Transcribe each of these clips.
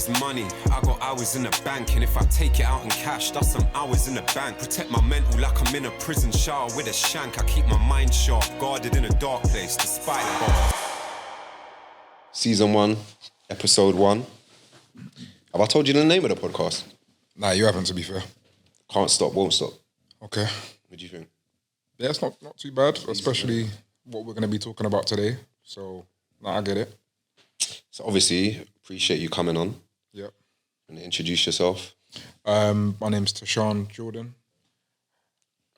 is money. I got hours in the bank, and if I take it out in cash, that's some hours in the bank. Protect my mental like I'm in a prison shower with a shank. I keep my mind sharp, guarded in a dark place, despite the bar. Season 1, episode 1. Have I told you the name of the podcast? Nah, you haven't, to be fair. Can't Stop, Won't Stop. Okay. What do you think? Yeah, it's not too bad, especially what we're going to be talking about today. So, I get it. So obviously, appreciate you coming on. Yep. And introduce yourself. My name's Tash Jordan.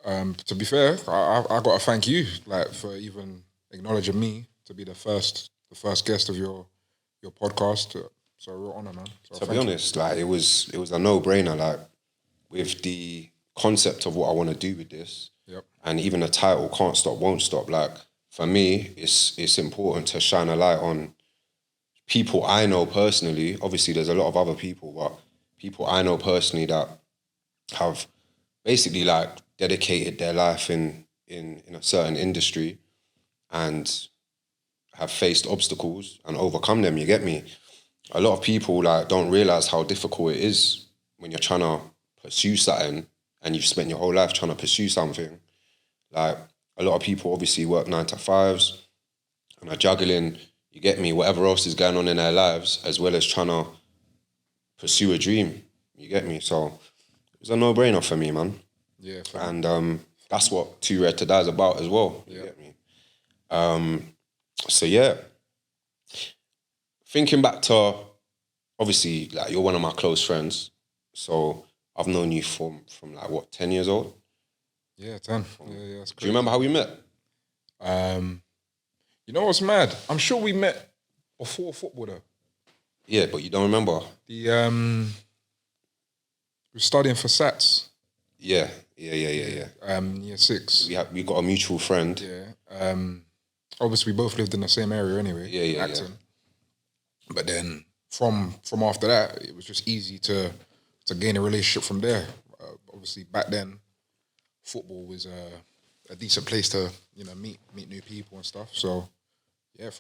To be fair, I got to thank you, for even acknowledging me to be the first guest of your podcast. So a real honor, man. So to be honest, it was a no-brainer. With the concept of what I want to do with this, yep. And even the title, Can't Stop, Won't Stop. For me, it's important to shine a light on people I know personally. Obviously, there's a lot of other people, but people I know personally that have basically dedicated their life in a certain industry and have faced obstacles and overcome them. You get me? A lot of people don't realize how difficult it is when you're trying to pursue something and you've spent your whole life trying to pursue something. A lot of people obviously work 9 to 5s and are juggling, you get me, whatever else is going on in their lives, as well as trying to pursue a dream. You get me? So it was a no-brainer for me, man. Yeah. And that's what Too Red to Die is about as well. You get me? So yeah. Thinking back to, obviously, you're one of my close friends. So I've known you from 10 years old? Yeah, 10. Yeah, that's crazy. Do you remember how we met? You know what's mad? I'm sure we met before football though. Yeah, but you don't remember? We were studying for SATs. Yeah. Year 6. We got a mutual friend. Yeah. Obviously we both lived in the same area anyway. Yeah. Acton. But then from after that, it was just easy to gain a relationship from there. Obviously back then, football was a decent place to meet new people and stuff. So yeah,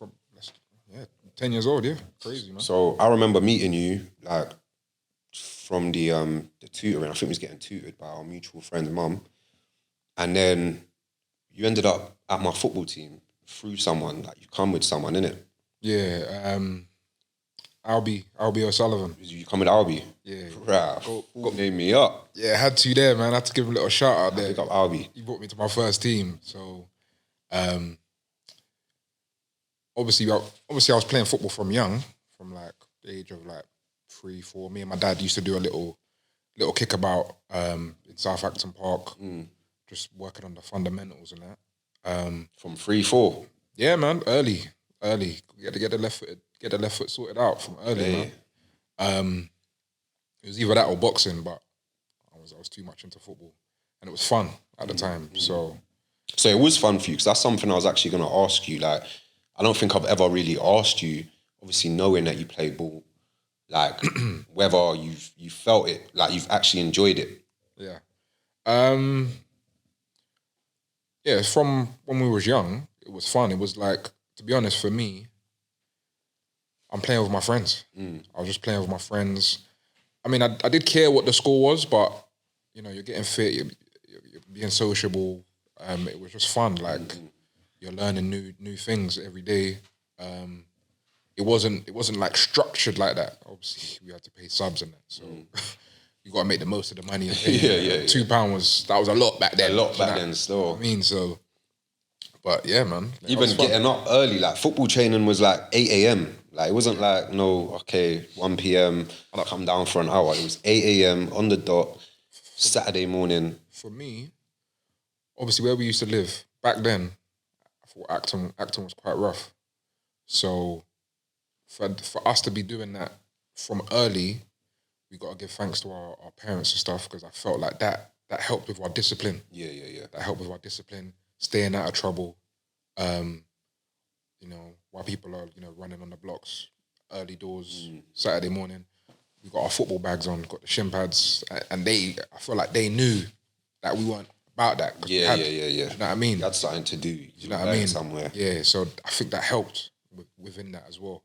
10 years old, yeah, crazy, man. So I remember meeting you from the tutoring. I think we was getting tutored by our mutual friend's mum, and then you ended up at my football team through someone. You come with someone, innit? Yeah, Albie O'Sullivan. You come with Albie? Yeah. Right. Named me up. Yeah, I had to there, man. I had to give him a little shout out there. Pick up Albie. He brought me to my first team. So, obviously I was playing football from young, from the age of 3, 4. Me and my dad used to do a little kickabout in Southampton Park, just working on the fundamentals and that. From 3, 4? Yeah, man, early. You had to get the left foot sorted out from early, man. It was either that or boxing, but I was too much into football, and it was fun at the time. So it was fun for you, because that's something I was actually going to ask you. I don't think I've ever really asked you, obviously knowing that you play ball, whether you felt it, you've actually enjoyed it. Yeah. Yeah, from when we was young, it was fun. It was to be honest, for me, I'm playing with my friends. I was just playing with my friends. I mean, I did care what the score was, but, you're getting fit, you're being sociable. It was just fun. You're learning new things every day. It wasn't structured like that. Obviously, we had to pay subs and that, so you got to make the most of the money. Yeah. £2 was a lot back then. A lot back then still. I mean, so... But yeah, man. Even getting up early, football training was 8 a.m. It wasn't 1 p.m. I'll come down for an hour. It was 8 a.m. on the dot, Saturday morning. For me, obviously where we used to live, back then, I thought Acton was quite rough. So for us to be doing that from early, we got to give thanks to our parents and stuff, because I felt like that helped with our discipline. Yeah. That helped with our discipline. Staying out of trouble, while people are, running on the blocks, early doors, Saturday morning, we got our football bags on, got the shin pads, and I feel like they knew that we weren't about that. Yeah. You know what I mean? That's something to do. You know what I mean? Somewhere. Yeah, so I think that helped within that as well.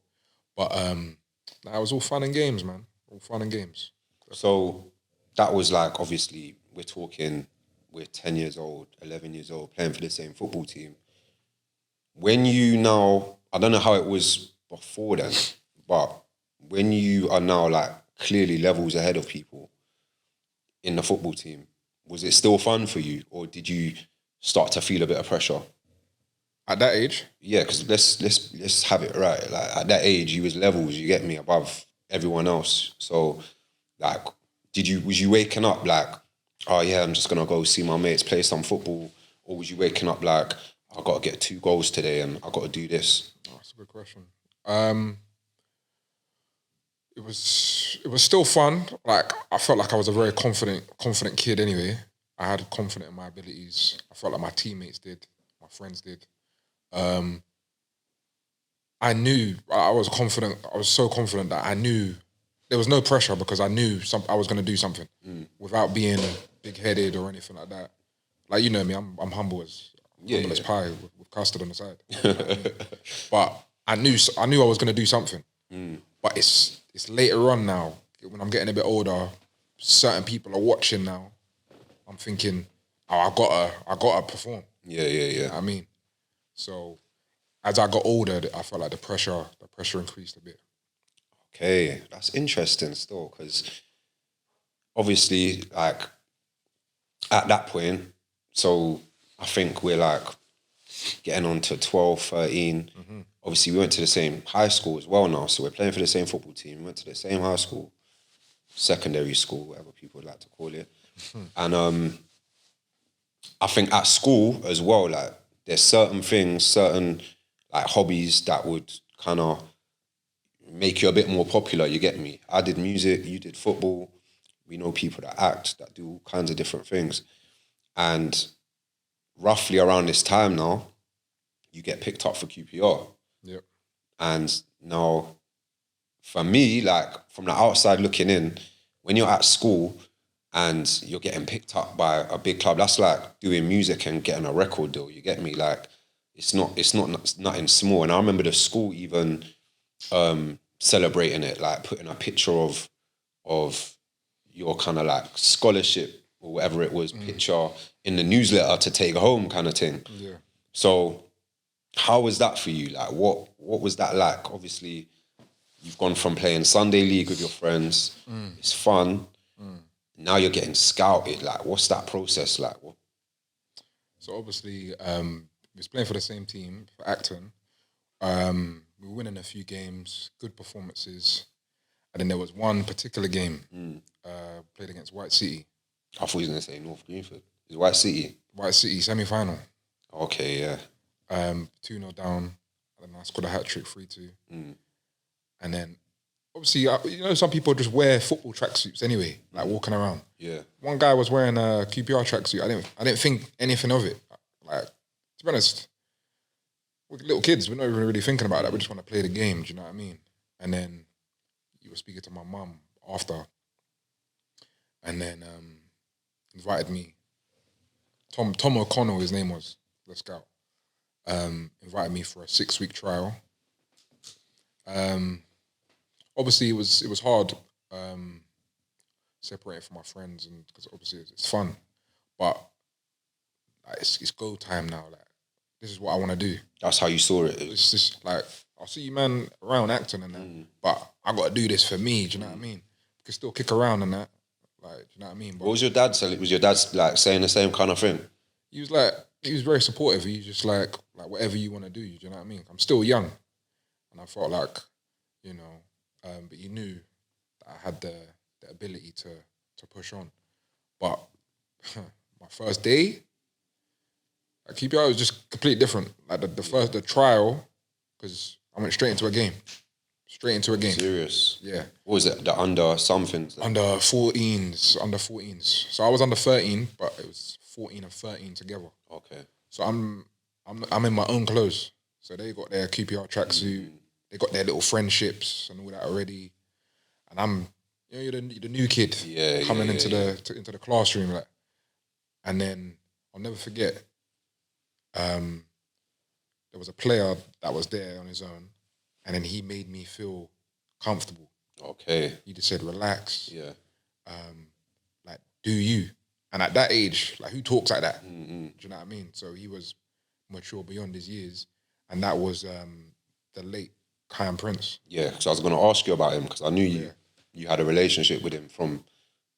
But it was all fun and games, man. all fun and games. So that was like, obviously, we're 10 years old, 11 years old, playing for the same football team. When you now, I don't know how it was before then, but when you are now like clearly levels ahead of people in the football team, was it still fun for you, or did you start to feel a bit of pressure? At that age, Yeah, because let's have it right. Like at that age, you was levels, you get me, above everyone else. So, like, was you waking up like, oh yeah, I'm just gonna go see my mates play some football, or was you waking up like, I gotta get 2 goals today and I gotta do this? oh, that's a good question. It was still fun. Like I felt like I was a very confident kid. Anyway, I had confidence in my abilities. I felt like my teammates did, my friends did. I knew I was confident. I was so confident that I knew there was no pressure because I knew I was going to do something without being big-headed or anything like that. Like you know me, I'm humble as pie with custard on the side. You know what I mean? But I knew I was going to do something. But it's later on now when I'm getting a bit older. Certain people are watching now. I'm thinking, oh, I gotta perform. Yeah. You know what I mean, so as I got older, I felt like the pressure increased a bit. Okay, that's interesting still, because obviously, like, at that point, so I think we're like getting on to 12, 13. Obviously, we went to the same high school as well now, so we're playing for the same football team. We went to the same high school, secondary school, whatever people would like to call it. And I think at school as well, like, there's certain things, certain like hobbies that would kind of make you a bit more popular, you get me? I did music, you did football. We know people that act, that do all kinds of different things. And roughly around this time now, you get picked up for QPR. Yep. And now, for me, like, from the outside looking in, when you're at school and you're getting picked up by a big club, that's like doing music and getting a record deal, you get me? Like, it's not nothing small. And I remember the school even celebrating it, like putting a picture of your kind of like scholarship or whatever it was, picture in the newsletter to take home kind of thing. Yeah. So how was that for you? Like what was that like? Obviously, you've gone from playing Sunday league with your friends. It's fun. Now you're getting scouted. Like, what's that process like? So obviously, we was playing for the same team for Acton. We were winning a few games, good performances, and then there was one particular game played against White City. I thought you were going to say North Greenford. It's White City. White City semi-final. Okay, yeah. 2-0 down, and then I scored a hat-trick, 3-2. And then, obviously, you know, some people just wear football tracksuits anyway, like walking around. Yeah. One guy was wearing a QPR tracksuit. I didn't think anything of it. Like, to be honest, we're little kids. We're not even really thinking about that. We just want to play the game. Do you know what I mean? And then you were speaking to my mum after, and then invited me. Tom O'Connell, his name was, the scout. Invited me for a 6-week trial. Obviously, it was hard separating from my friends, and because obviously it's fun, but like, it's go time now. Like, this is what I want to do. That's how you saw it. It's just like, I'll see you, man, around acting and that, but I got to do this for me. Do you know what I mean? You can still kick around and that. Like, do you know what I mean? But what was your dad saying? Was your dad like saying the same kind of thing? he was very supportive. He was just like whatever you want to do. Do you know what I mean? I'm still young, and I felt like, you know, but he knew that I had the ability to push on. But my first day, like QPR was just completely different. Like the trial, because I went straight into a game. Serious? Yeah. What was it? The under something? Under 14s. So I was under 13, but it was 14 and 13 together. Okay. So I'm in my own clothes. So they got their QPR tracksuit. They got their little friendships and all that already. And I'm, you know, you're the new kid coming into the classroom, like. And then I'll never forget. There was a player that was there on his own, and then he made me feel comfortable. Okay. He just said, relax, Yeah. like, do you. And at that age, like, who talks like that? Mm-hmm. Do you know what I mean? So he was mature beyond his years. And that was the late Kyan Prince. Yeah, because I was going to ask you about him because I knew you had a relationship with him from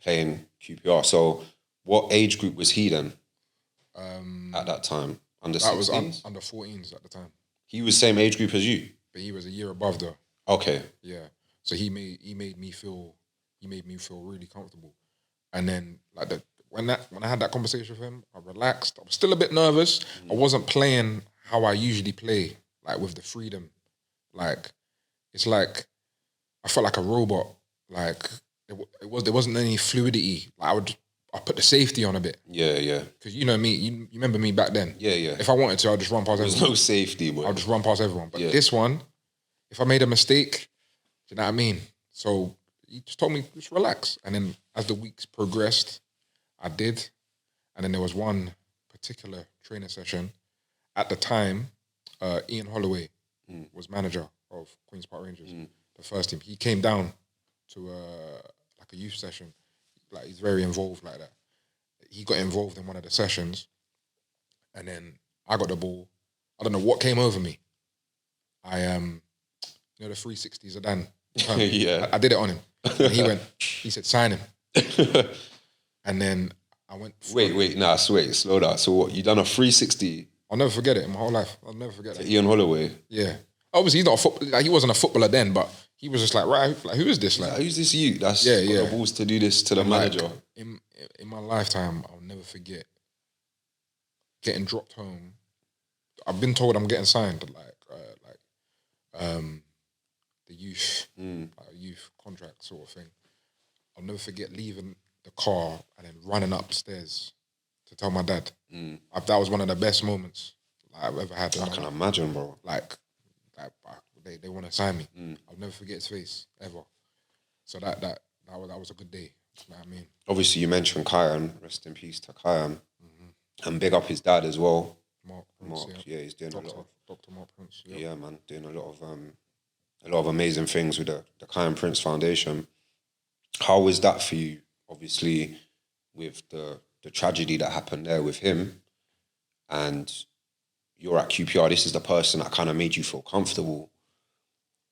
playing QPR. So what age group was he then at that time? Under That was 16s? under 14s at the time. He was same age group as you? But he was a year above though. Okay. Yeah. So he made me feel really comfortable. And then like when I had that conversation with him, I relaxed. I was still a bit nervous. I wasn't playing how I usually play, like with the freedom. Like it's like I felt like a robot. Like there wasn't any fluidity. Like I put the safety on a bit. Yeah. Because you know me, you remember me back then. Yeah. If I wanted to, I'd just run past There's everyone. no safety, boy. I'll just run past everyone. But this one, if I made a mistake, do you know what I mean? So he just told me, just relax. And then as the weeks progressed, I did. And then there was one particular training session. At the time, Ian Holloway was manager of Queen's Park Rangers, the first team. He came down to like a youth session. Like he's very involved like that. He got involved in one of the sessions. And then I got the ball. I don't know what came over me. I the 360 Zidane. Yeah. I did it on him. And he said, sign him. And then I went. Wait, slow down. So what, you done a 360? I'll never forget it in my whole life. I'll never forget that. Ian Holloway? Yeah. Obviously, he's not a footballer. Like, he wasn't a footballer then, but he was just like, right, like, who is this? Like, Who's this you? That's Yeah, got yeah. the balls to do this to the manager. like, in my lifetime, I'll never forget getting dropped home. I've been told I'm getting signed, the youth contract sort of thing. I'll never forget leaving the car and then running upstairs to tell my dad. That was one of the best moments I've ever had. I can imagine, bro. Like they want to sign me. I'll never forget his face ever. So that was a good day. You know what I mean? Obviously, you mentioned Kyan. Rest in peace to Kyan. And big up his dad as well. Mark, Yeah, he's doing a lot of... Dr. Mark Prince. Yeah, man, doing a lot of amazing things with the Kyan Prince Foundation. How was that for you? Obviously, with the tragedy that happened there with him, and you're at QPR. This is the person that kind of made you feel comfortable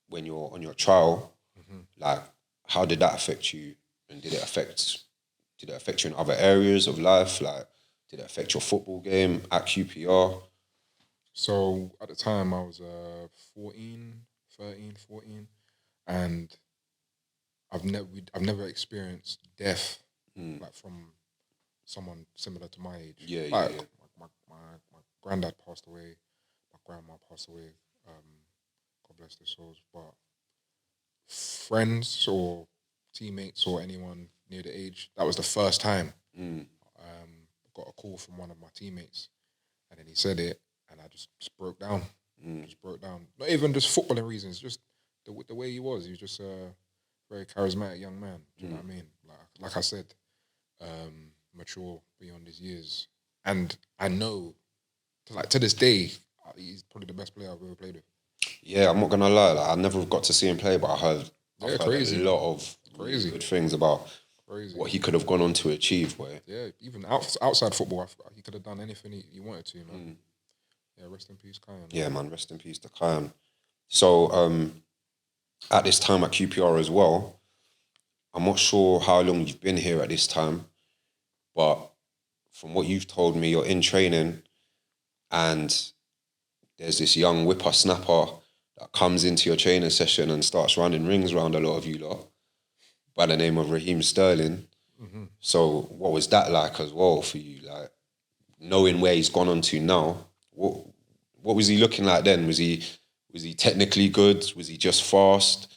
when you're on your trial. Like, how did that affect you? And did it affect you in other areas of life? Like, did it affect your football game at QPR? So at the time I was 14, and I've never experienced death like from someone similar to my age. Yeah. My granddad passed away, my grandma passed away. God bless their souls. But friends or teammates or anyone near the age, that was the first time. Got a call from one of my teammates, and then he said it, and I just broke down. Just broke down. Not even just footballing reasons, just the way he was. He was just a very charismatic young man. Do you know what I mean? Like I said, mature beyond his years, and I know, to this day, he's probably the best player I've ever played with. Yeah, I'm not gonna lie. Like, I never got to see him play, but I've heard crazy. a lot of really good things about what he could have gone on to achieve. Boy. Yeah, even outside football, he could have done anything he wanted to, man. Yeah, rest in peace, Kyan. Yeah, man, rest in peace to Kyan. So, at this time at QPR as well, I'm not sure how long you've been here at this time, but from what you've told me, you're in training and there's this young whippersnapper that comes into your training session and starts running rings around a lot of you lot by the name of Raheem Sterling. So what was that like as well for you? Like, knowing where he's gone on to now, what was he looking like then? Was he technically good? Was he just fast?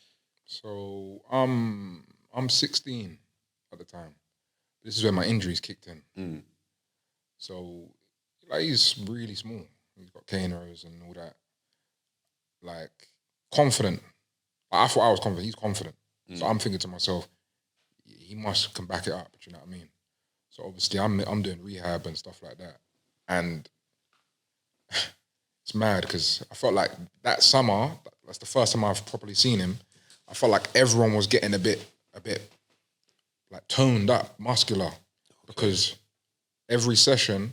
So I'm 16 at the time. This is where my injuries kicked in. So like, he's really small. He's got caneros and all that. Like, confident. Like, I thought I was confident. He's confident. So I'm thinking to myself, he can back it up. Do you know what I mean? So obviously I'm doing rehab and stuff like that, and it's mad because I felt like that summer, that's the first time I've properly seen him. I felt like everyone was getting a bit like toned up, muscular, because every session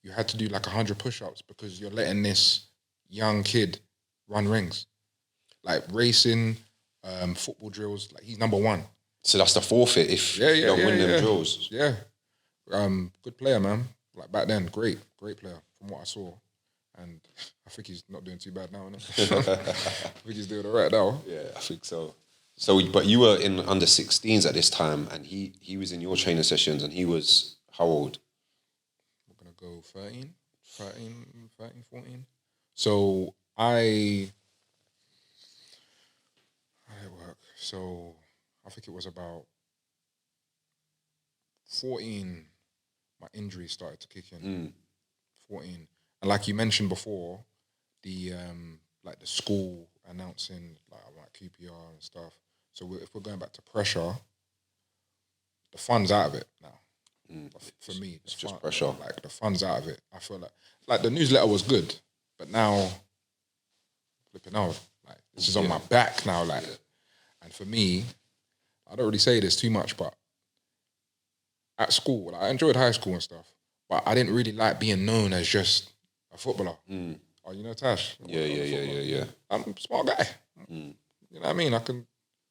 you had to do like 100 push-ups because you're letting this young kid run rings, like racing, football drills. Like he's number one. So that's the forfeit if you don't win them drills. Yeah, good player, man. Like back then, great player from what I saw, and I think he's not doing too bad now. Innit? I think he's doing all right now. Yeah, I think so. So, but you were in under 16s at this time, and he was in your training sessions, and he was how old? We're gonna go 13, 14. So how did it work? So I think it was about 14. My injuries started to kick in. 14, and like you mentioned before, the like the school announcing like QPR and stuff. So if we're going back to pressure, the fun's out of it now. For me, it's just pressure. Like the fun's out of it. I feel like the newsletter was good, but now flipping out, like this is on my back now. Like, and for me, I don't really say this too much, but at school, like, I enjoyed high school and stuff, but I didn't really like being known as just a footballer. Oh, you know Tash? Yeah. I'm a smart guy. You know what I mean? I can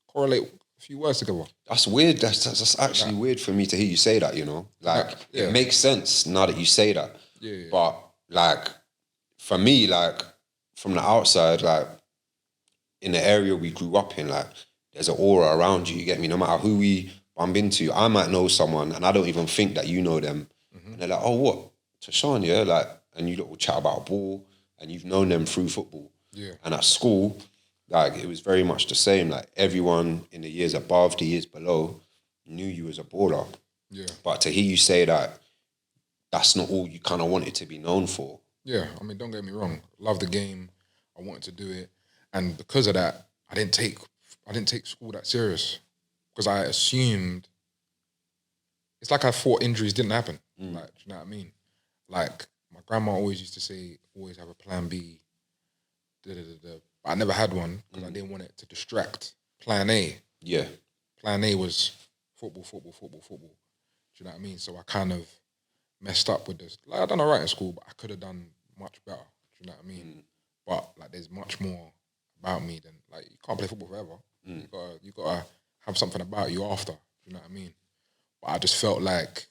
correlate a few words together. That's weird. That's actually weird for me to hear you say that, you know? Like, it makes sense now that you say that. Yeah. But, like, for me, like, from the outside, like, in the area we grew up in, like, there's an aura around you get me? No matter who we bump into, I might know someone and I don't even think that you know them. And they're like, oh, what? Tashawn, yeah? Like, and you lot will chat about a ball and you've known them through football. Yeah. And at school, like, it was very much the same. Like, everyone in the years above, the years below, knew you as a baller. Yeah. But to hear you say that, that's not all you kind of wanted to be known for. Yeah, I mean, don't get me wrong. Love the game. I wanted to do it. And because of that, I didn't take school that serious. Because I assumed, it's like I thought injuries didn't happen. Like, do you know what I mean? Like, my grandma always used to say, always have a plan B. But I never had one because I didn't want it to distract plan A. Yeah. Plan A was football. Do you know what I mean? So I kind of messed up with this. Like, I done all right in school, but I could have done much better. Do you know what I mean? But like, there's much more about me than, like, you can't play football forever. You gotta have something about you after. Do you know what I mean? But I just felt like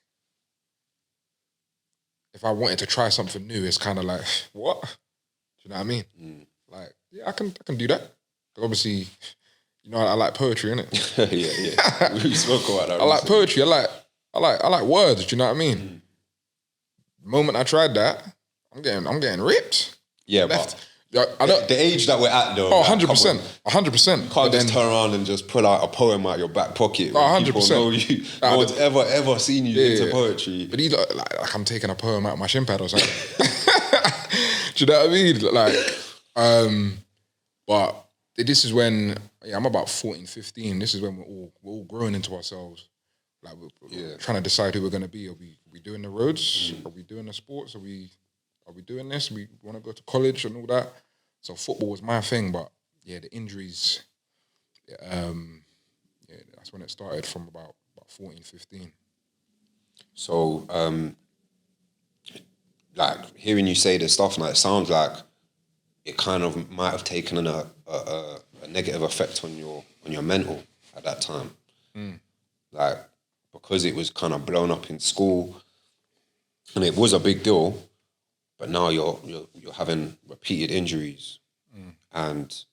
if I wanted to try something new, it's kind of like, what? Do you know what I mean? Like, yeah, I can do that. 'Cause obviously, you know, I like poetry, innit? yeah. We spoke about that. I like poetry. I like words. Do you know what I mean? The moment I tried that, I'm getting ripped. Yeah, Left. but the age that we're at, though. Oh, 100%. 100%. Can't just turn around and just pull out a poem out your back pocket. 100%. People know you. No one's ever seen you into poetry. But he like I'm taking a poem out of my shin pad or something. Do you know what I mean? Like, but this is when I'm about 14, 15. This is when we're all growing into ourselves. Like we're trying to decide who we're gonna be. Are we doing the roads? Are we doing the sports? Are we doing this? We want to go to college and all that. So football was my thing, but yeah, the injuries. That's when it started from about 14, 15. So, like, hearing you say this stuff, like, it sounds like it kind of might have taken a negative effect on your mental at that time. Like, because it was kind of blown up in school, and it was a big deal, but now you're having repeated injuries, and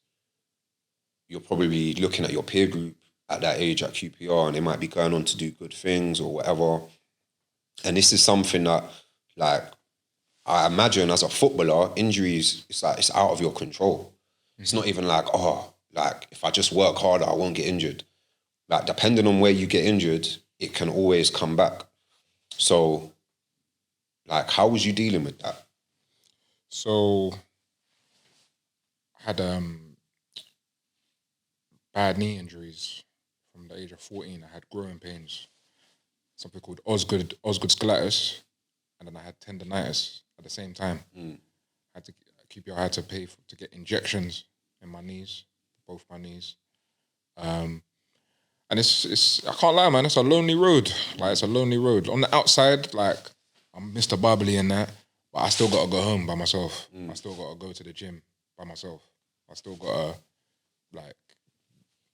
you're probably looking at your peer group at that age at QPR, and they might be going on to do good things or whatever. And this is something that, like, I imagine as a footballer, injuries, it's like it's out of your control. It's not even like, like, if I just work harder, I won't get injured. Like, depending on where you get injured, it can always come back. So, like, how was you dealing with that? So, I had bad knee injuries from the age of 14. I had growing pains, something called Osgood scolitis, and then I had tendonitis at the same time. QPR had to pay to get injections in my knees, both my knees. And it's I can't lie, man. It's a lonely road. Like it's a lonely road. On the outside, like I'm Mr. Bubbly and that, but I still gotta go home by myself. I still gotta go to the gym by myself. I still gotta like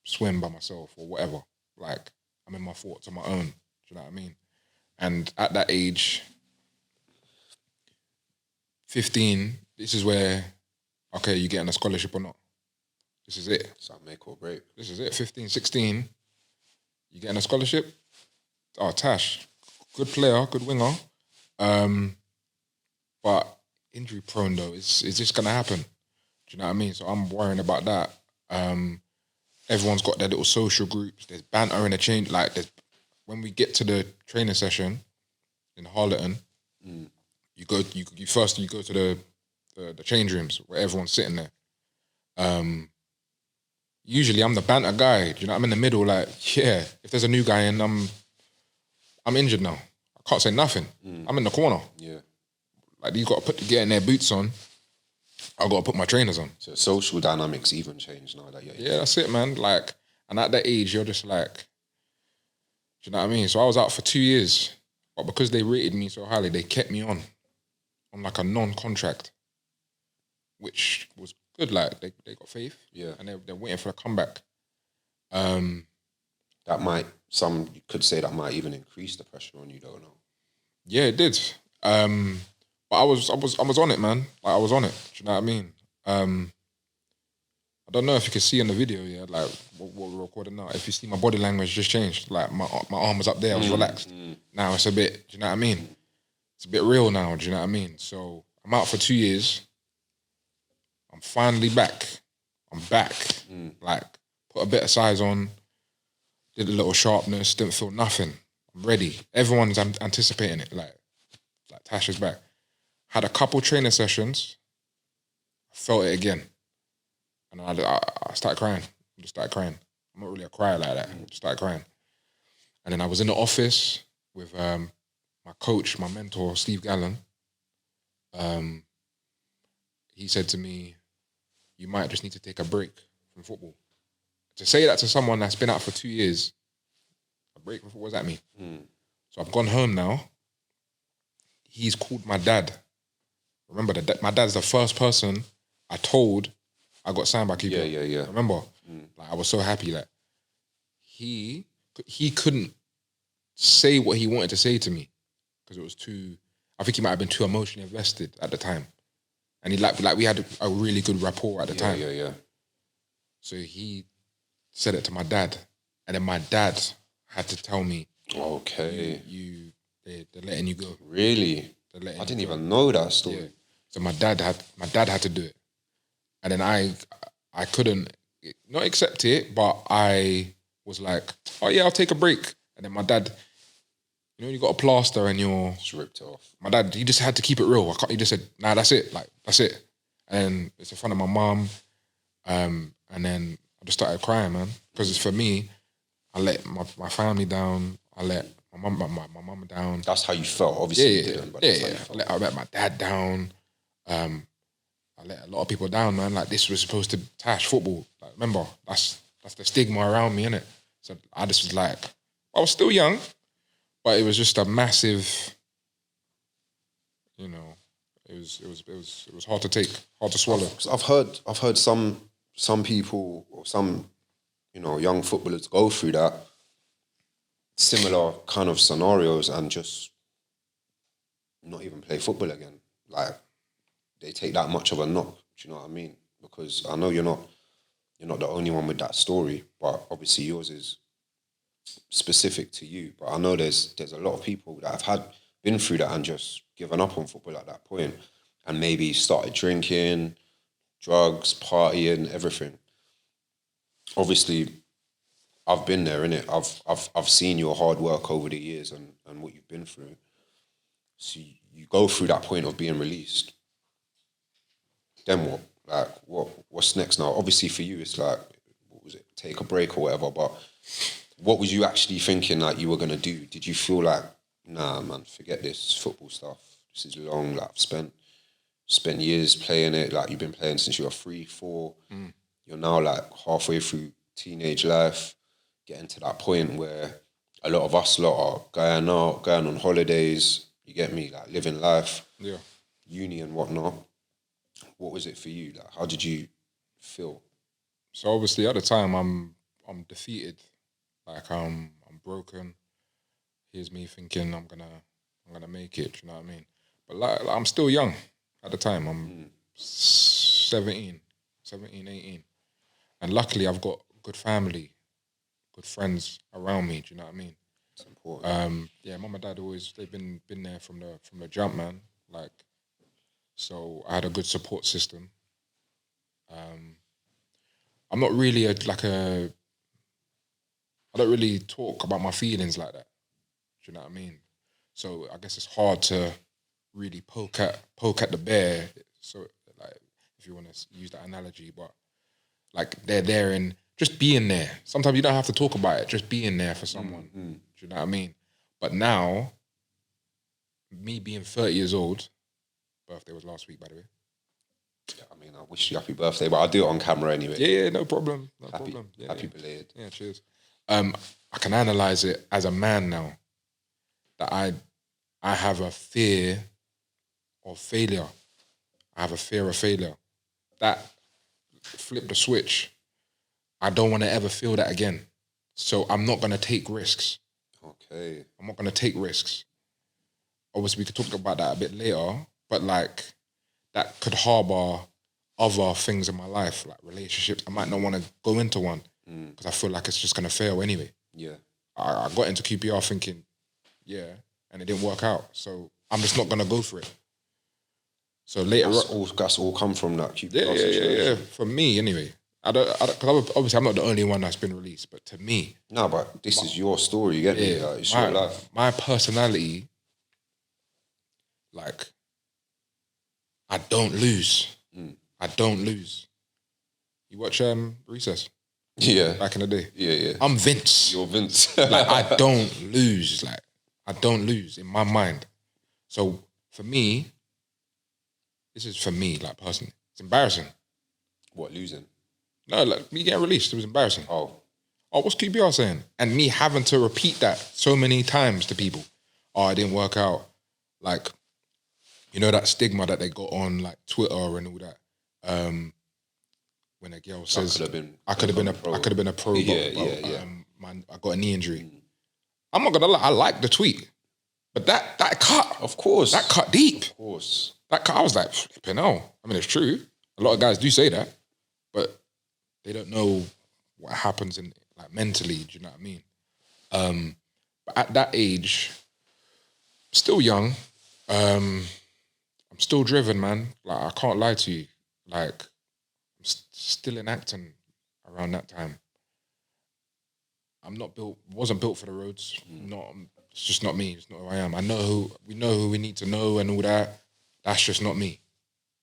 swim by myself or whatever. Like I'm in my thoughts on my own. Do you know what I mean? And at that age, 15, this is where, okay, you getting a scholarship or not? This is it. It's like make or break. This is it. 15, 16, you getting a scholarship? Oh, Tash, good player, good winger. But injury prone though, is this gonna happen? Do you know what I mean? So I'm worrying about that. Everyone's got their little social groups. There's banter in the change. Like when we get to the training session in Harleton, you go to the change rooms where everyone's sitting there. Usually I'm the banter guy. Do you know? I'm in the middle. Like, yeah, if there's a new guy in, I'm injured now. I can't say nothing. I'm in the corner. Yeah. Like you got to get in their boots on. I got to put my trainers on. So social dynamics even change now that Yeah, that's it, man. Like, and at that age, you're just like, do you know what I mean? So I was out for 2 years, but because they rated me so highly, they kept me on like a non-contract, which was good. Like they got faith, Yeah. and they're waiting for a comeback. Some could say that might even increase the pressure on you, don't know. Yeah, it did. But I was on it, man. Like I was on it. Do you know what I mean? I don't know if you can see in the video, yeah, like what we're recording now. If you see my body language just changed. Like my arm was up there, I was relaxed. Now it's a bit, do you know what I mean? It's a bit real now, do you know what I mean? So I'm out for 2 years. I'm finally back. I'm back. Like put a bit of size on, did a little sharpness, didn't feel nothing. I'm ready. Everyone's anticipating it. Like Tash is back. Had a couple training sessions. I felt it again. And I started crying. I just started crying. I'm not really a crier like that. I just started crying. And then I was in the office with my coach, my mentor, Steve Gallen. He said to me, you might just need to take a break from football. To say that to someone that's been out for 2 years, a break from football, what does that mean? So I've gone home now. He's called my dad. Remember, my dad's the first person I told I got signed by QPR. Yeah. Remember? Like, I was so happy that he couldn't say what he wanted to say to me because it was too, I think he might have been too emotionally invested at the time. And he like we had a really good rapport at the time. Yeah. So he said it to my dad. And then my dad had to tell me, okay, they're letting you go. Really? I didn't even know that story. Yeah. So my dad had to do it. And then I couldn't not accept it, but I was like, oh yeah, I'll take a break. And then my dad, you know, you got a plaster and you're Just ripped it off. My dad, he just had to keep it real. He just said, nah, that's it. Like, that's it. And it's in front of my mum. And then I just started crying, man. Because it's for me, I let my family down. I let my mum down. That's how you felt. Obviously you didn't, but that's how you felt. I let my dad down. I let a lot of people down, man. Like, this was supposed to Tash football. Like, remember, that's the stigma around me, innit? So I just was like, I was still young, but it was just a massive, you know, it was hard to take, hard to swallow. I've heard some people or some, you know, young footballers go through that similar kind of scenarios and just not even play football again. Like, they take that much of a knock. Do you know what I mean? Because I know you're not the only one with that story, but obviously yours is specific to you. But I know there's a lot of people that have been through that and just given up on football at that point and maybe started drinking, drugs, partying, everything. Obviously, I've been there, innit? I've seen your hard work over the years and what you've been through. So you go through that point of being released. Then what? Like, what's next now? Obviously for you, it's like, what was it? Take a break or whatever. But what was you actually thinking like you were gonna do? Did you feel like, nah, man, forget this football stuff. This is long. Like, I've spent years playing it. Like, you've been playing since you were 3, 4. You're now like halfway through teenage life, getting to that point where a lot of us lot are going out, going on holidays, you get me, like living life, Yeah. uni and whatnot. What was it for you? Like, how did you feel? So obviously at the time I'm defeated. Like I'm broken. Here's me thinking I'm gonna make it, you know what I mean? But like I'm still young at the time. I'm 17, 18. And luckily I've got good family, good friends around me, do you know what I mean? It's important. Yeah, mum and dad they've been there from the jump, man. Like, so I had a good support system. I'm not really I don't really talk about my feelings like that. Do you know what I mean? So I guess it's hard to really poke at the bear. So like, if you want to use that analogy, but like they're there and just being there. Sometimes you don't have to talk about it. Just being there for someone. Do you know what I mean? But now, me being 30 years old, birthday was last week, by the way. Yeah, I mean, I wish you happy birthday, but I'll do it on camera anyway. Yeah, no problem. No problem. Yeah, happy belated. Yeah, cheers. I can analyze it as a man now. That I have a fear of failure. I have a fear of failure. That flip the switch. I don't want to ever feel that again. So I'm not going to take risks. Okay. I'm not going to take risks. Obviously, we could talk about that a bit later, but like that could harbor other things in my life, like relationships. I might not want to go into one because I feel like it's just going to fail anyway. Yeah. I got into QPR thinking, yeah, and it didn't work out. So I'm just not going to go for it. So later That's all come from that QPR situation. Yeah. For me, anyway. Because obviously I'm not the only one that's been released, but to me... No, but this is your story, you get me? Like, it's your life. My personality, like, I don't lose. I don't lose. You watch Recess? Yeah. Back in the day? Yeah. I'm Vince. You're Vince. Like, I don't lose. Like, I don't lose in my mind. So, for me, this is for me, like, personally. It's embarrassing. What, losing? No, like, me getting released, it was embarrassing. Oh, what's QPR saying? And me having to repeat that so many times to people. Oh, it didn't work out. Like, you know that stigma that they got on, like, Twitter and all that. When a girl says, I could have been a pro, yeah. Man, I got a knee injury. I'm not gonna lie, I like the tweet, but that cut, of course, that cut deep. Of course, that cut. I was like, flipping hell. I mean, it's true. A lot of guys do say that, but they don't know what happens in like mentally. Do you know what I mean? But at that age, still young. I'm still driven, man. Like I can't lie to you. Like I'm still in acting around that time. I'm not built. Wasn't built for the roads. It's just not me. It's not who I am. We know who we need to know and all that. That's just not me.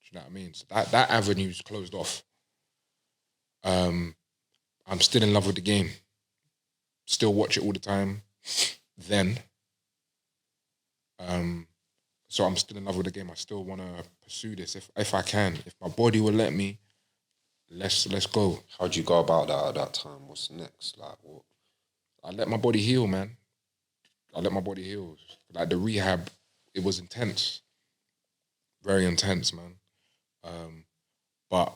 Do you know what I mean? So that avenue's closed off. I'm still in love with the game. Still watch it all the time. So I'm still in love with the game. I still want to pursue this if I can. If my body will let me, let's go. How'd you go about that at that time? What's next? Like what? I let my body heal, man. I let my body heal. Like the rehab, it was intense. Very intense, man. But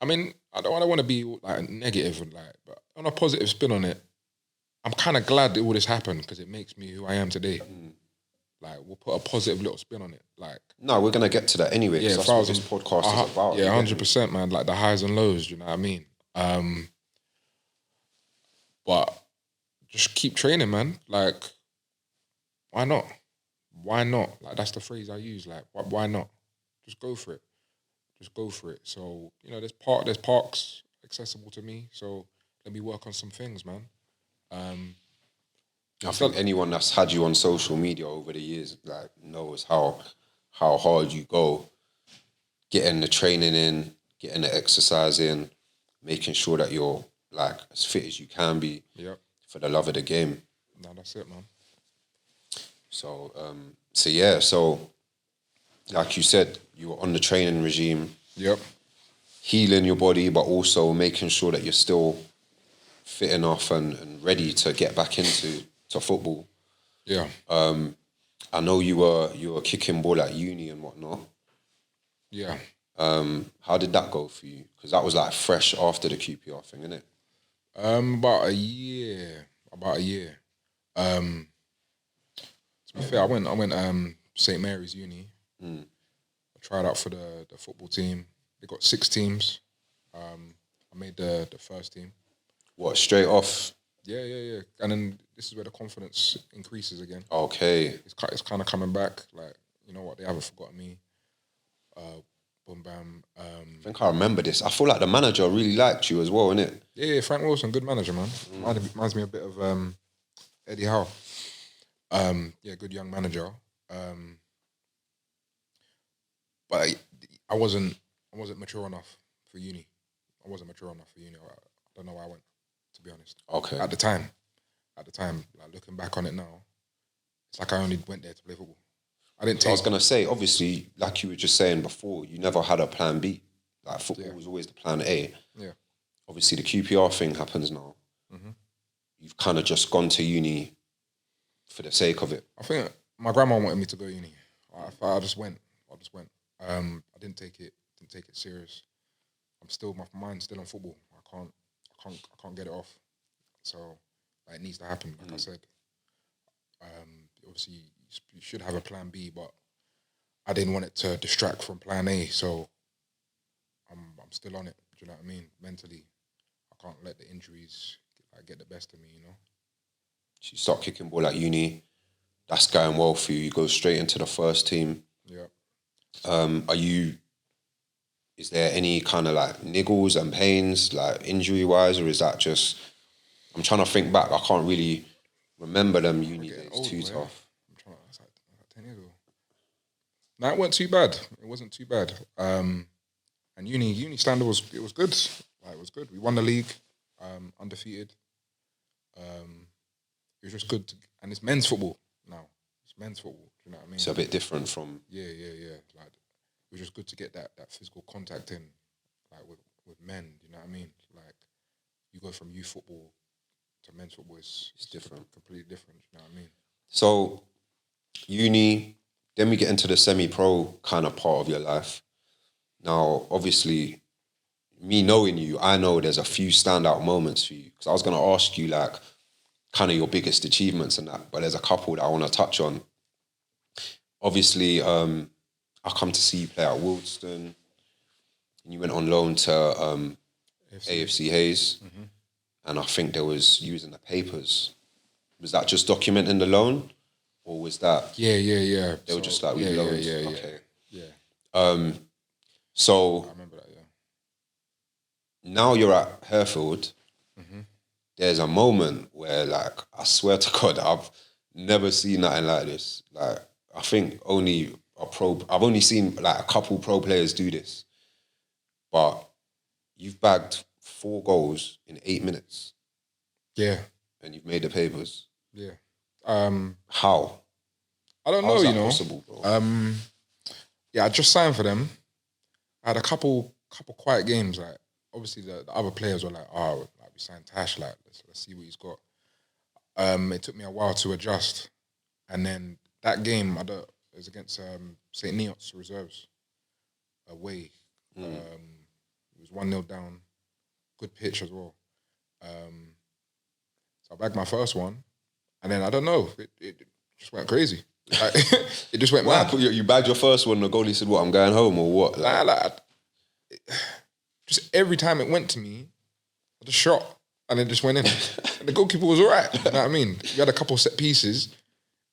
I mean, I don't want to be like negative and like, but on a positive spin on it, I'm kind of glad that all this happened because it makes me who I am today. Like, we'll put a positive little spin on it. Like, no, we're gonna get to that anyway. Yeah, that's what this podcast is about. Yeah, 100%, man. Like the highs and lows. You know what I mean? But just keep training, man. Like, why not? Why not? Like, that's the phrase I use. Like, why not? Just go for it. Just go for it. So, you know, there's parks accessible to me. So let me work on some things, man. I think anyone that's had you on social media over the years, like, knows how hard you go, getting the training in, getting the exercise in, making sure that you're like as fit as you can be. Yep. For the love of the game. No, that's it, man. So like you said, you were on the training regime. Yep. healing your body, but also making sure that you're still fit enough and ready to get back into football. Yeah. I know you were kicking ball at uni and whatnot. Yeah. How did that go for you? Because that was like fresh after the QPR thing, innit? About a year. To be fair, I went St Mary's Uni. I tried out for the football team. They got 6 teams. I made the first team. What, straight off? Yeah. And then this is where the confidence increases again. Okay. It's kind of coming back. Like, you know what? They haven't forgotten me. Boom, bam. I think I remember this. I feel like the manager really liked you as well, innit? Yeah, Frank Wilson, good manager, man. Reminds me a bit of Eddie Howe. Yeah, good young manager. But I wasn't mature enough for uni. I don't know why I went, to be honest. Okay. At the time, like looking back on it now, it's like I only went there to play football. I was going to say, obviously, like you were just saying before, you never had a plan B. Like, football was always the plan A. Yeah. Obviously, the QPR thing happens now. You've kind of just gone to uni for the sake of it. I think my grandma wanted me to go uni. I just went. I didn't take it serious. My mind's still on football. I can't get it off. So it needs to happen, like I said. Obviously, you should have a plan B, but I didn't want it to distract from plan A. So I'm still on it. Do you know what I mean? Mentally, I can't let the injuries get the best of me. You know. So you start kicking ball at uni. That's going well for you. You go straight into the first team. Yeah. Is there any kind of like niggles and pains, like injury wise, or is that just? I'm trying to think back. I can't really remember them uni days too tough. It's like 10 years ago. No, it wasn't too bad. It wasn't too bad. And uni standard was good. It was good. We won the league, undefeated. It was just good, and it's men's football now. It's men's football. Do you know what I mean? It's a bit different from. Yeah. Like, it was just good to get that physical contact in, like with men. Do you know what I mean? Like, you go from youth football to men's football. It's different, completely different. You know what I mean? So, uni. Then we get into the semi-pro kind of part of your life. Now, obviously, me knowing you, I know there's a few standout moments for you. Because I was going to ask you, like, kind of your biggest achievements and that, but there's a couple that I want to touch on. Obviously, I come to see you play at Wildston, and you went on loan to AFC Hayes, and I think you was in the papers. Was that just documenting the loan, or was that? Yeah. They were just like, we loans. Yeah. Okay. Yeah. So I remember that. Yeah. Now you're at Herfield. There's a moment where, like, I swear to God, I've never seen nothing like this. Like, I think I've only seen like a couple pro players do this, but you've bagged 4 goals in 8 minutes. Yeah. And you've made the papers. Yeah. How? I don't How's know, that possible, bro? Yeah, I just signed for them. I had a couple quiet games. Like, obviously the other players were like, "Oh, like, we signed Tash. Like, let's see what he's got." It took me a while to adjust, and then that game, it was against St Neots Reserves away. It was 1-0 down. Good pitch as well. So I bagged my first one, and then I don't know, it just went crazy. Like, it just went mad. You bagged your first one, and the goalie said, "What? I'm going home," or what? Just every time it went to me, I just shot, and it just went in. And the goalkeeper was all right. You know what I mean? We had a couple set pieces,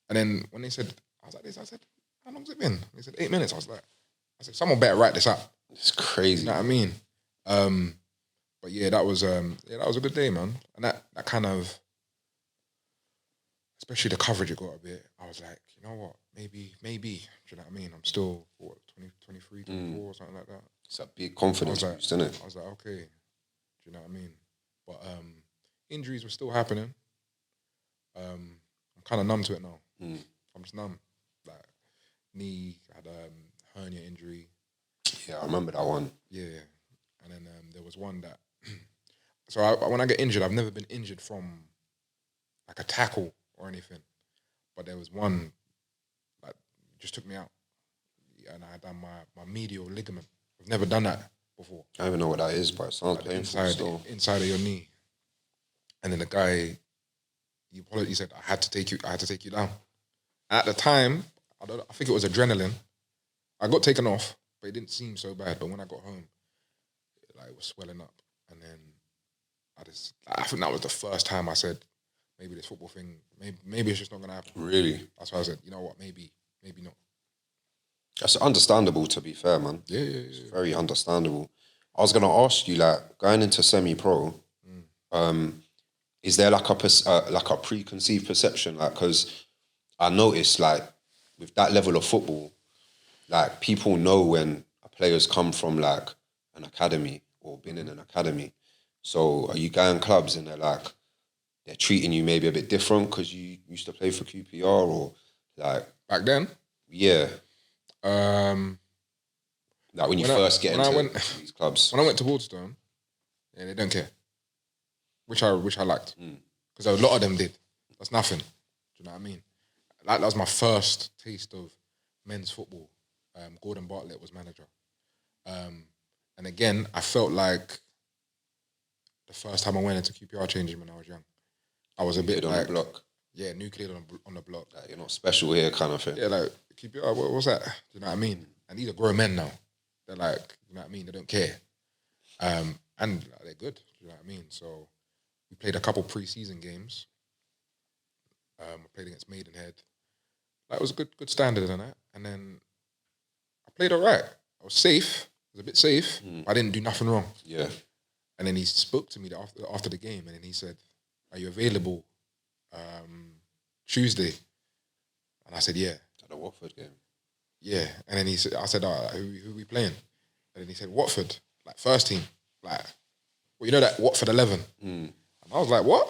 and then when they said, I was like this, I said, "How long's it been?" They said 8 minutes. I said, someone better write this up. It's crazy. You know what I mean? But yeah, that was a good day, man. And that kind of, especially the coverage it got a bit, I was like, you know what, maybe, do you know what I mean? I'm still, 23, 24 or something like that. It's a big confidence boost, isn't it? I was like, okay, do you know what I mean? But injuries were still happening. I'm kind of numb to it now. I'm just numb. Like, knee, I had a hernia injury. Yeah, I remember that one. Yeah. And then there was one that. So when I get injured, I've never been injured from like a tackle or anything, but there was one that just took me out, and I had done my medial ligament. I've never done that before. I don't even know what that is, but it sounds painful. Inside of your knee, and then the guy, he said, I had to take you down. At the time, I think it was adrenaline. I got taken off, but it didn't seem so bad. But when I got home, it was swelling up, and then I think that was the first time I said, maybe this football thing, maybe it's just not gonna happen. Really? That's why I said, you know what, maybe not. That's understandable, to be fair, man. Yeah. It's very understandable. I was gonna ask you, like, going into semi-pro, is there like a preconceived perception? Like, because I noticed, like, with that level of football, like, people know when a player's come from like an academy or been in an academy. So are you going clubs and they're treating you maybe a bit different because you used to play for QPR, or like back then? Yeah. Like when you first get into these clubs. When I went to Waterstone, yeah, they don't care. Which I liked. Because a lot of them did. That's nothing. Do you know what I mean? That was my first taste of men's football. Gordon Bartlett was manager. And again, I felt like the first time I went into QPR changing when I was young, I was a bit like... on the block. Yeah, nucleared on the block. Like, you're not special here kind of thing. Yeah, like, QPR, what's that? Do you know what I mean? And these are grown men now. They're like, you know what I mean? They don't care. And they're good, do you know what I mean? So we played a couple pre-season games. I played against Maidenhead. That was a good standard and that. And then I played all right. I was safe. I was a bit safe. I didn't do nothing wrong. Yeah. And then he spoke to me after the game, and then he said, are you available Tuesday? And I said, yeah. At the Watford game? Yeah. And then I said, who are we playing? And then he said, Watford, like first team. Like, well, you know that Watford 11? And I was like, what?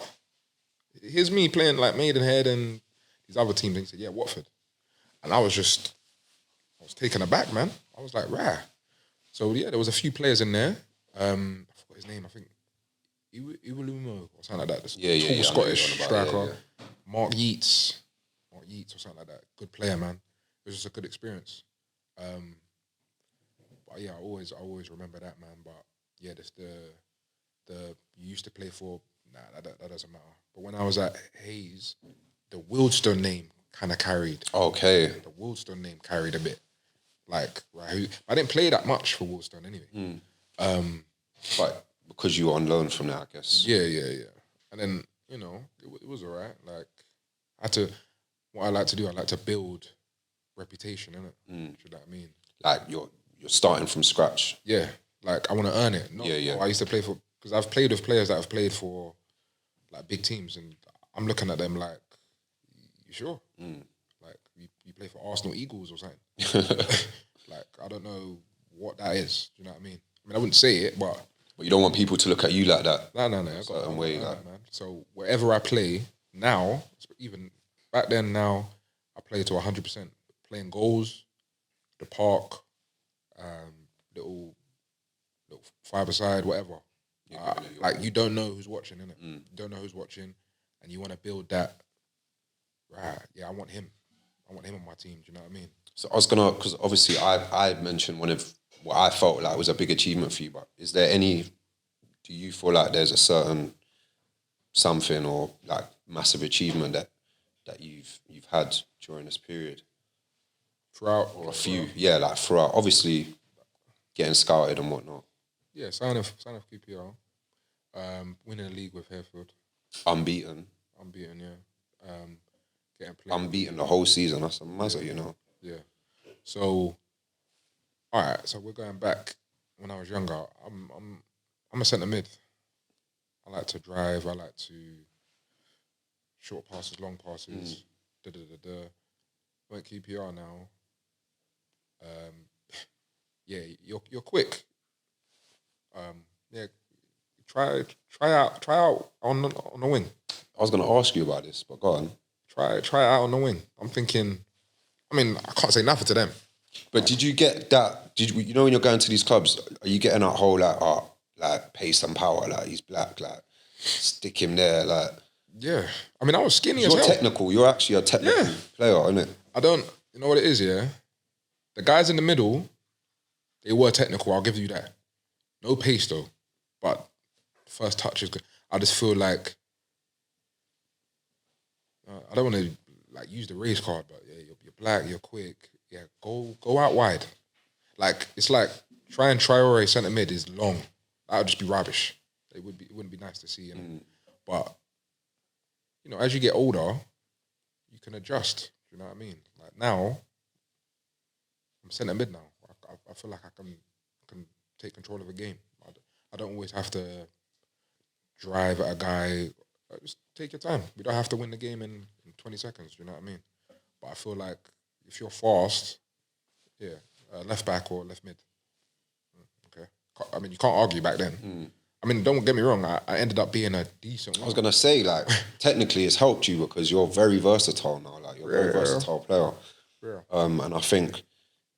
Here's me playing like Maidenhead and these other teams. And he said, yeah, Watford. And I was taken aback, man. I was like, rah. So yeah, there was a few players in there. I forgot his name, I think. Iwalumo or something like that. This tall Scottish striker. Yeah. Mark Yeats or something like that. Good player, man. It was just a good experience. But yeah, I always remember that, man. But yeah, this the you used to play for. Nah, that doesn't matter. But when I was at Hayes, the Wildstone name kind of carried. Okay. The Wildstone name carried a bit. Like, right, I didn't play that much for Wildstone anyway. But because you were on loan from there, I guess. Yeah. And then, you know, it was all right. Like, what I like to do, I like to build reputation, innit? Do you know what I mean? Like, you're starting from scratch. Yeah. Like, I want to earn it. Yeah. I used to play for, because I've played with players that have played for, like, big teams, and I'm looking at them like, you sure? Like, you play for Arsenal Eagles or something. Like, I don't know what that is. Do you know what I mean? I mean, I wouldn't say it, but you don't want people to look at you like that. No. A certain way, like. Man. So wherever I play now, even back then, now I play to 100%. Playing goals, the park, little five-a-side, whatever. Like, you don't know who's watching, innit? You don't know who's watching, and you want to build that. Right? Yeah, I want him. I want him on my team. Do you know what I mean? So I was gonna, because obviously I mentioned one of what I felt like was a big achievement for you, but is there any, do you feel like there's a certain something or like massive achievement that you've had during this period? Throughout? Or a few, yeah, like throughout. Obviously, getting scouted and whatnot. Yeah, sign of QPR. Winning the league with Harefield. Unbeaten, yeah. Getting played. Unbeaten the whole season, that's a mazza, you know? Yeah. So, all right, so we're going back when I was younger. I'm a centre mid. I like to drive. I like to short passes, long passes. I'm at QPR now. Yeah, you're quick. Yeah, try out on the wing. I was gonna ask you about this, but go on. Try it out on the wing. I'm thinking. I mean, I can't say nothing to them. But did you get that? You know when you're going to these clubs, are you getting that whole like pace and power, like he's black, like stick him there, like Yeah. I mean, I was skinny as you're hell. technical. You're actually a technical player, aren't it? You know what it is, yeah? The guys in the middle, they were technical, I'll give you that. No pace though, but first touch is good. I just feel like, I don't want to like use the race card, but yeah, you're black, you're quick. Yeah, go out wide. Like, it's like trying Traore centre mid is long. That would just be rubbish. It wouldn't be nice to see. But, you know, as you get older, you can adjust. Do you know what I mean? Like now, I'm centre mid now. I feel like I can take control of a game. I don't always have to drive at a guy. Just take your time. We don't have to win the game in 20 seconds. Do you know what I mean? But I feel like if you're fast, left back or left mid. Okay. I mean, you can't argue back then. I mean, don't get me wrong. I ended up being a decent one. I was gonna say, like, technically, it's helped you because you're very versatile now. Like, you're a very versatile player. Yeah. And I think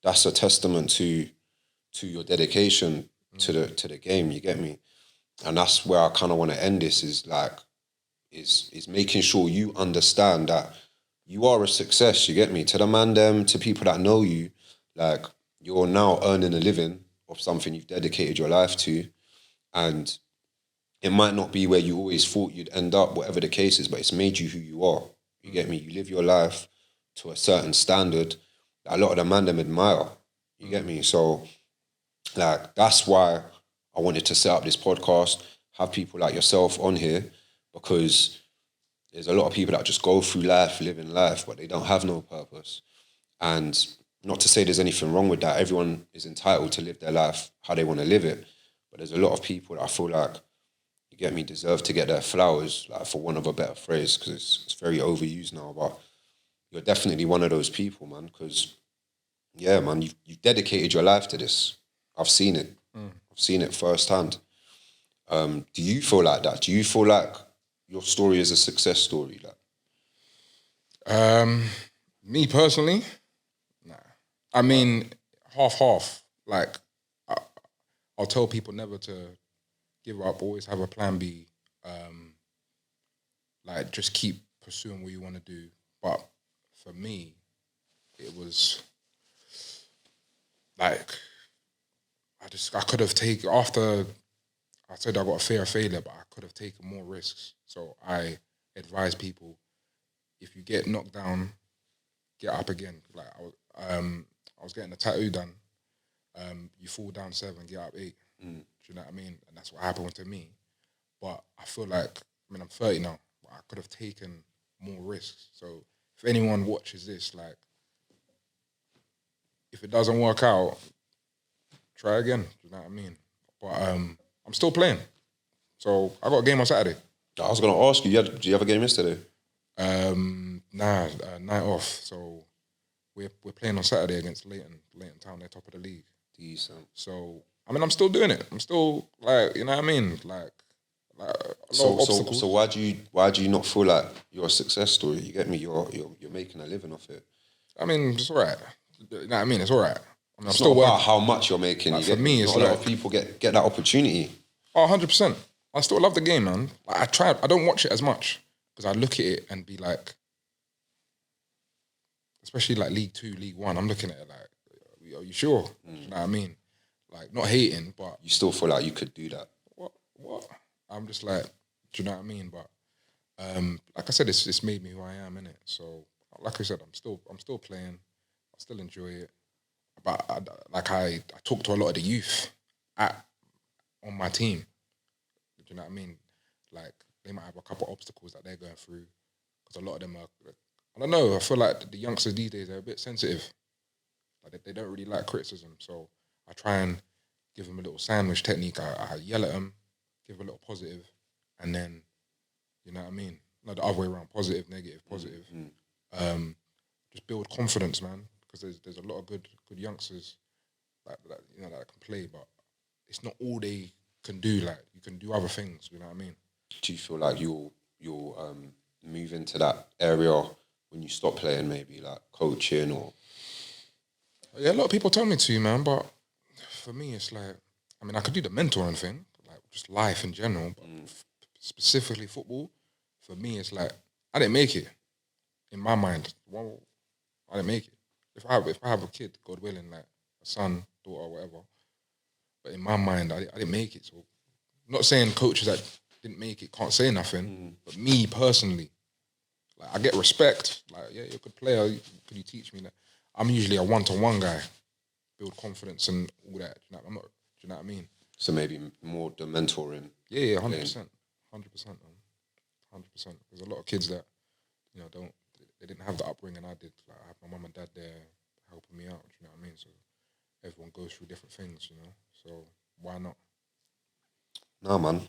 that's a testament to your dedication to the game. You get me? And that's where I kind of want to end this. Is making sure you understand that you are a success. You get me? To the man, them, to people that know you, like, you're now earning a living of something you've dedicated your life to. And it might not be where you always thought you'd end up, whatever the case is, but it's made you who you are. You get me? You live your life to a certain standard that a lot of the man them admire. You get me? So, like, that's why I wanted to set up this podcast, have people like yourself on here, because there's a lot of people that just go through life, living life, but they don't have no purpose. And not to say there's anything wrong with that. Everyone is entitled to live their life how they want to live it. But there's a lot of people that I feel like, you get me, deserve to get their flowers, like, for want of a better phrase, because it's very overused now. But you're definitely one of those people, man, because, yeah, man, you've dedicated your life to this. I've seen it. I've seen it firsthand. Do you feel like that? Do you feel like your story is a success story? Like, Me personally, nah. I mean, half. Like, I'll tell people never to give up. Always have a plan B. Like, just keep pursuing what you want to do. But for me, it was like I could have taken, after I said I got a fear of failure, but I could have taken more risks. So I advise people, if you get knocked down, get up again. Like, I was getting a tattoo done. You fall down 7, get up 8. Do you know what I mean? And that's what happened to me. But I feel like, I mean, I'm 30 now, but I could have taken more risks. So if anyone watches this, like, if it doesn't work out, try again. Do you know what I mean? But I'm still playing. So I got a game on Saturday. I was going to ask you, did you have a game yesterday? Night off. So we're playing on Saturday against Leighton Town. They're top of the league. Decent. So, I mean, I'm still doing it. I'm still, like, you know what I mean? Like a lot of obstacles. So why do you not feel like you're a success story? You get me? You're making a living off it. I mean, it's all right. You know what I mean? It's all right. I mean, it's not about how much you're making. Like, for me, it's not a lot of people get that opportunity. Oh, 100%. I still love the game, man. Like, I don't watch it as much because I look at it and be like, especially like League 2, League 1, I'm looking at it like, are you sure? You know what I mean? Like, not hating, but... You still feel like you could do that? What? I'm just like, do you know what I mean? But, like I said, it's made me who I am, innit? So, like I said, I'm still playing. I still enjoy it. But, I talk to a lot of the youth on my team. Do you know what I mean? Like, they might have a couple of obstacles that they're going through because a lot of them are... I don't know, I feel like the youngsters these days are a bit sensitive. Like, they don't really like criticism. So I try and give them a little sandwich technique. I yell at them, give a little positive, and then, you know what I mean? Not the other way around, positive, negative, positive. Just build confidence, man, because there's a lot of good youngsters that you know that can play, but it's not all they can do. Like, you can do other things, you know what I mean? Do you feel like you'll move into that area when you stop playing, maybe like coaching or? Yeah, a lot of people tell me to, man, but for me, it's like, I mean, I could do the mentoring thing, like just life in general, but specifically football, for me, it's like, I didn't make it, in my mind. Well, I didn't make it. If I have a kid, God willing, like a son, daughter, or whatever, but in my mind, I didn't make it. So, I'm not saying coaches that didn't make it can't say nothing, but me personally, like I get respect. Like, yeah, you're a good player. Could you teach me that? I'm usually a one-to-one guy, build confidence and all that. Do you know what I mean? So maybe more the mentoring. Yeah, 100%, 100%, 100%. There's a lot of kids that they didn't have the upbringing I did. Like I have my mum and dad there helping me out. Do you know what I mean? So everyone goes through different things, So why not? No, man.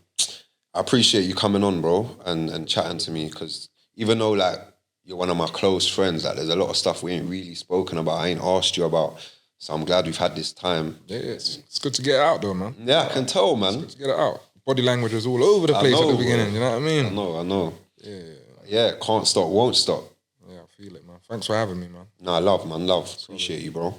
I appreciate you coming on, bro, and chatting to me, because even though like you're one of my close friends, like there's a lot of stuff we ain't really spoken about. I ain't asked you about. So I'm glad we've had this time. Yeah, it's good to get it out though, man. Yeah, I can tell, man. It's good to get it out. Body language was all over the place at the beginning. You know what I mean? I know. Yeah. Yeah, can't stop, won't stop. Yeah, I feel it, man. Thanks for having me, man. Nah, love. Appreciate you, bro.